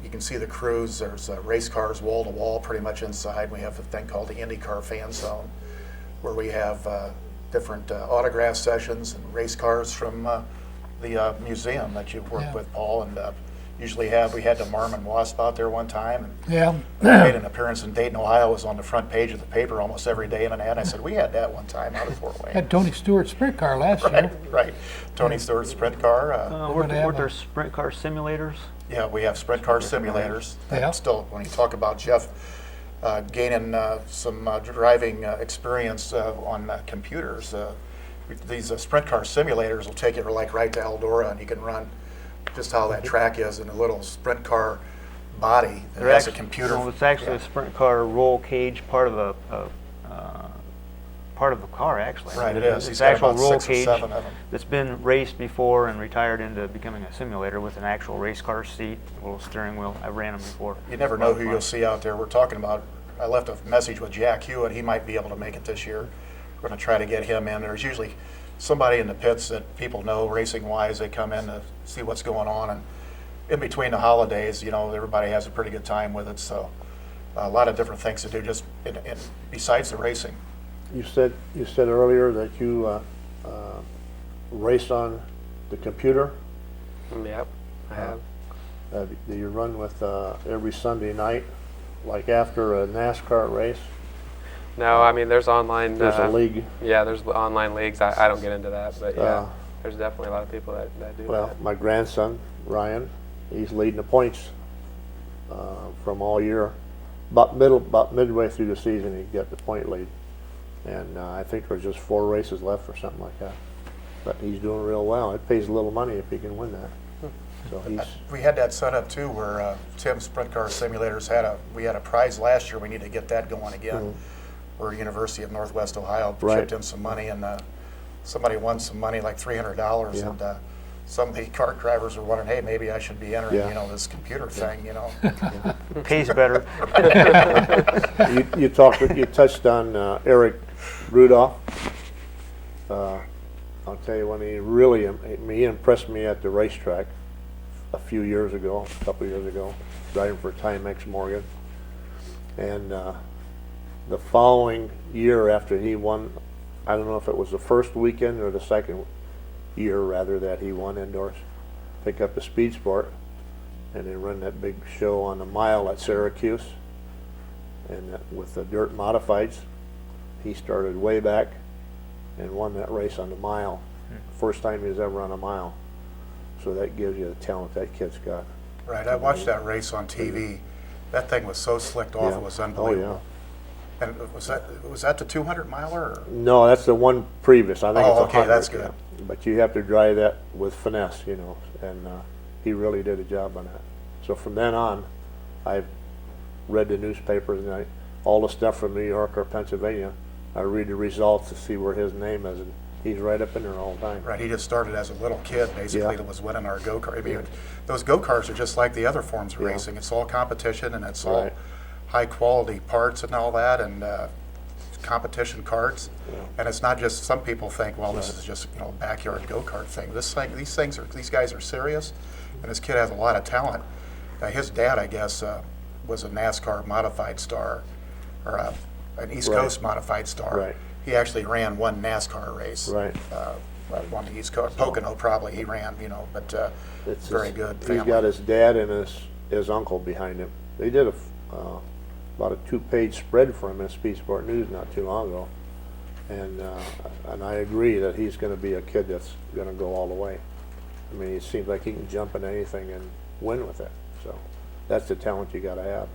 you can see the crews. There's race cars wall to wall pretty much inside. We have a thing called the IndyCar Fan Zone, where we have different autograph sessions and race cars from the museum that you've worked with, Paul, and we had the Marmon Wasp out there one time, and Yeah. made an appearance in Dayton, Ohio. It was on the front page of the paper almost every day in an ad. I said, we had that one time out of Fort Wayne. Had Tony Stewart's sprint car last year. Right. Tony Stewart's sprint car. Weren't there sprint car simulators? Yeah, we have sprint car simulators. Yeah. Still, when you talk about Jeff gaining some driving experience on computers, these sprint car simulators will take you right to Eldora, and you can run just how that track is in a little sprint car body that has a computer. Well, it's actually a sprint car roll cage part of the car, actually. Right, it is. It's He's got actual about roll 6 or cage 7 of them. that's been raced before and retired into becoming a simulator with an actual race car seat, a little steering wheel. I ran them before. You never know who you'll see out there. We're talking about, I left a message with Jack Hewitt. He might be able to make it this year. We're going to try to get him in. There's usually somebody in the pits that people know racing-wise. They come in to see what's going on, and in between the holidays, everybody has a pretty good time with it. So a lot of different things to do just besides the racing. You said earlier that you race on the computer. Yep, I have. Do you run with every Sunday night, like after a NASCAR race? No, I mean, there's online. There's a league. Yeah, there's online leagues. I don't get into that, but yeah, Uh, there's definitely a lot of people that do Well, that. my grandson, Ryan, he's leading the points from all year. About midway through the season, he got the point lead. And I think there's just 4 races left or something like that. But he's doing real well. It pays a little money if he can win that. So he's, We had that set up too, where Tim's Sprint Car Simulators we had a prize last year. We need to get that going again. Where University of Northwest Ohio Right. chipped in some money, and somebody won some money, like $300, Yeah. and some of the kart drivers were wondering, hey, maybe I should be entering, Yeah. This computer thing, Pays better. you touched on Eric Rudolph. I'll tell you, when he impressed me at the racetrack a couple years ago, driving for Timex Morgan. And the following year after he won, I don't know if it was the first weekend or the second year rather that he won indoors, pick up the Speed Sport, and then run that big show on the mile at Syracuse. And with the dirt modifieds, he started way back and won that race on the mile. First time he was ever on a mile. So that gives you the talent that kid's got. Right, I watched that race on TV. That thing was so slicked off, Yeah. it was Oh, unbelievable. And was that the 200 miler? Or? No, that's the one previous. I think Oh, it's okay, 100. that's good. Yeah. But you have to drive that with finesse, and he really did a job on that. So from then on, I've read the newspapers and all the stuff from New York or Pennsylvania. I read the results to see where his name is, and he's right up in there all the time. Right, he just started as a little kid, basically, Yeah. that was winning our go-kart. I mean, those go-karts are just like the other forms of Yeah. racing. It's all competition, and it's all Right. high-quality parts and all that, and competition karts. And it's not just, some people think, well, this is just, a backyard go-kart thing. These guys are serious, and this kid has a lot of talent. His dad, I guess, was a NASCAR modified star, or an East Right. Coast modified star. Right. He actually ran one NASCAR race. Right. On the East Coast, Pocono probably he ran, but It's very his- good He's family. got his dad and his uncle behind him. They did about a 2-page spread for him in Speed Sport News not too long ago, and I agree that he's going to be a kid that's going to go all the way. I mean, it seems like he can jump in anything and win with it. So that's the talent you got to have,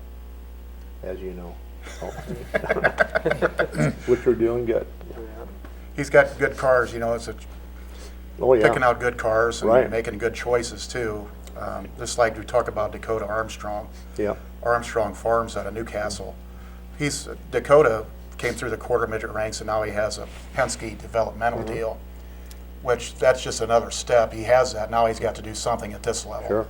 as you know. Which we're doing good. He's got good cars, it's Oh yeah. picking out good cars and Right. making good choices too. Just like we talk about Dakota Armstrong. Yeah. Armstrong Farms out of Newcastle. Dakota came through the quarter midget ranks, and now he has a Penske developmental Mm-hmm. deal, which that's just another step. He has that. Now he's got to do something at this level. Sure.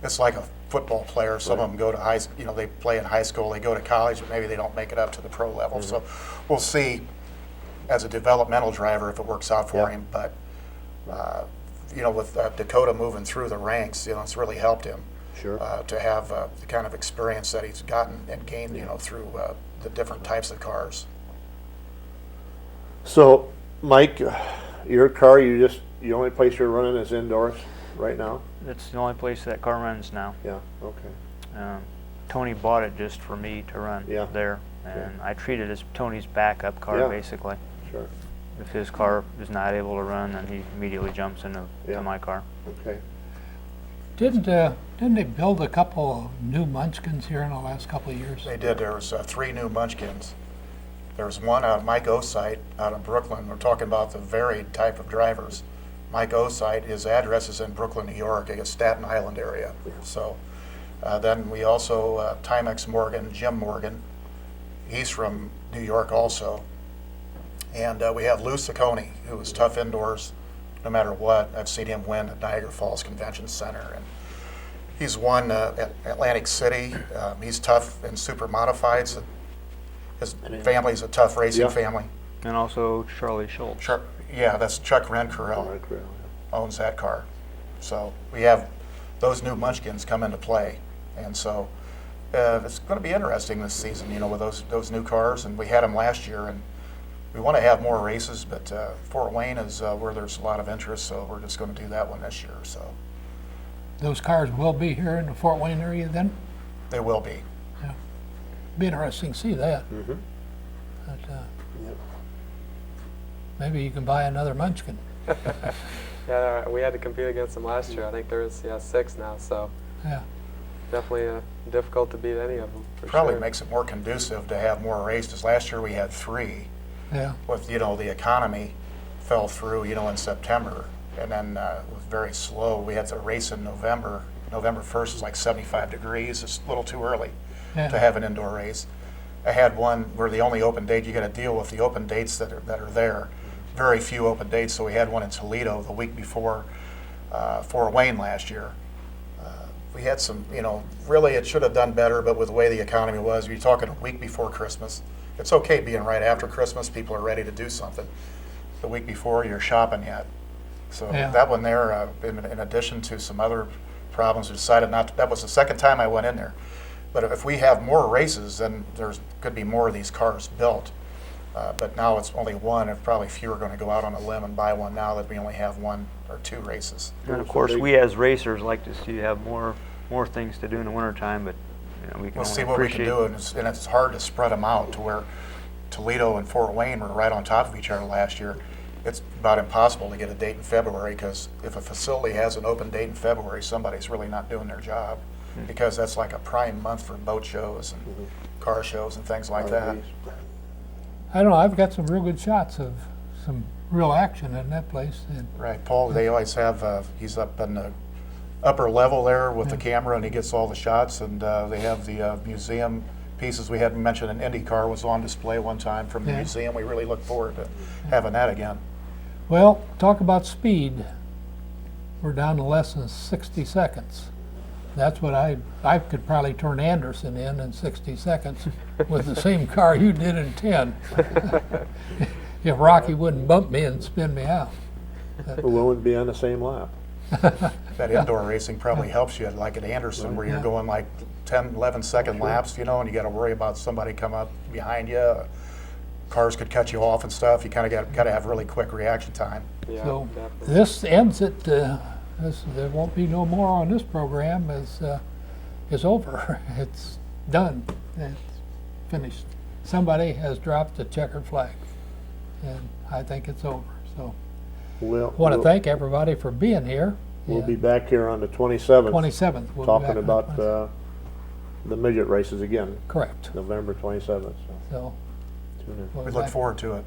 It's like a football player. Some of them go to they play in high school, they go to college, but maybe they don't make it up to the pro level. Mm-hmm. So we'll see as a developmental driver if it works out for Yeah. him. But, with Dakota moving through the ranks, it's really helped him. Sure. To have the kind of experience that he's gotten and gained, through the different types of cars. So, Mike, your car, the only place you're running is indoors right now? It's the only place that car runs now. Yeah, okay. Tony bought it just for me to run Yeah. there, and I treat it as Tony's backup car, Yeah. basically. Sure. If his car is not able to run, then he immediately jumps into Yeah. my car. Okay. Didn't they build a couple of new Munchkins here in the last couple of years? They did. There was 3 new Munchkins. There was one out of Mike Osite out of Brooklyn. We're talking about the varied type of drivers. Mike Osite, his address is in Brooklyn, New York, a Staten Island area. So then we also, Timex Morgan, Jim Morgan. He's from New York also. And we have Lou Ciccone, who is tough indoors no matter what. I've seen him win at Niagara Falls Convention Center. And he's won at Atlantic City. He's tough in super modifieds. His family's a tough racing Yeah. family. And also Charlie Schultz. Sure. Yeah, that's Chuck Rencorell Right, yeah. owns that car. So we have those new Munchkins come into play. And so it's going to be interesting this season, you know, with those new cars. And we had them last year, and we want to have more races, but Fort Wayne is where there's a lot of interest, so we're just going to do that one this year. So Those cars will be here in the Fort Wayne area then? they will be. Be interesting to see that. Mm-hmm. But, Yep. maybe you can buy another Munchkin. Yeah, we had to compete against them last year. I think there's 6 now, so Yeah. definitely difficult to beat any of them. For Probably sure. makes it more conducive to have more races. Last year we had 3. Yeah. With, you know, the economy fell through, you know, in September, and then it was very slow. We had to race in November. November 1st is like 75 degrees. It's a little too early Yeah. to have an indoor race. I had one where the only open date, you got to deal with the open dates that are there. Very few open dates, so we had one in Toledo the week before Fort Wayne last year. We had some, you know, really it should have done better, but with the way the economy was, you're talking a week before Christmas. It's okay being right after Christmas, people are ready to do something. The week before, you're shopping yet. So Yeah. that one there, in addition to some other problems, we decided not to, that was the second time I went in there. But if we have more races, then there's could be more of these cars built. But now it's only one, and probably fewer are going to go out on a limb and buy one now that we only have 1 or 2 races. And of course, we as racers like to see have more things to do in the wintertime, but you know, we can We'll only see what we can appreciate. do, and it's hard to spread them out to where Toledo and Fort Wayne were right on top of each other last year. It's about impossible to get a date in February, because if a facility has an open date in February, somebody's really not doing their job, because that's like a prime month for boat shows and car shows and things like that. I don't know, I've got some real good shots of some real action in that place. And Right, Paul, they always have, he's up in the upper level there with the camera, and he gets all the shots, and they have the museum pieces. We had mentioned an IndyCar was on display one time from the Yeah. museum. We really look forward to having that again. Well, talk about speed. We're down to less than 60 seconds. That's what I could probably turn Anderson in 60 seconds with the same car you did in 10. If Rocky wouldn't bump me and spin me out. We wouldn't be on the same lap. That indoor racing probably helps you, like at Anderson, where you're Yeah. going like 10, 11-second laps, you know, and you got to worry about somebody come up behind you. Cars could cut you off and stuff. You kind of got to have really quick reaction time. Yeah, So definitely. this ends it. There won't be no more on this program. Is over. It's done. It's finished. Somebody has dropped the checkered flag, and I think it's over. So We'll, I want to we'll- thank everybody for being here. We'll And be back here on the 27th, 27th. We'll be talking back on about 27th. the midget races again, Correct. November 27th. So So tune in. we'll We be look back forward to it.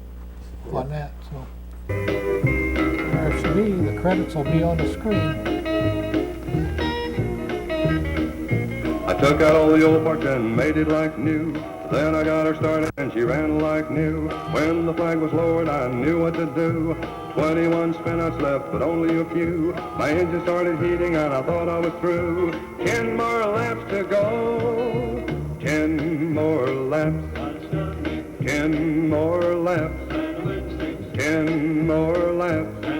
on that. So there it should be. The credits will be on the screen. I took out all the old parts and made it like new. Then I got her started and she ran like new. When the flag was lowered, I knew what to do. 21 spinouts left, but only a few. My engine started heating and I thought I was through. 10 more laps to go. 10 more laps. 10 more laps. 10 more laps.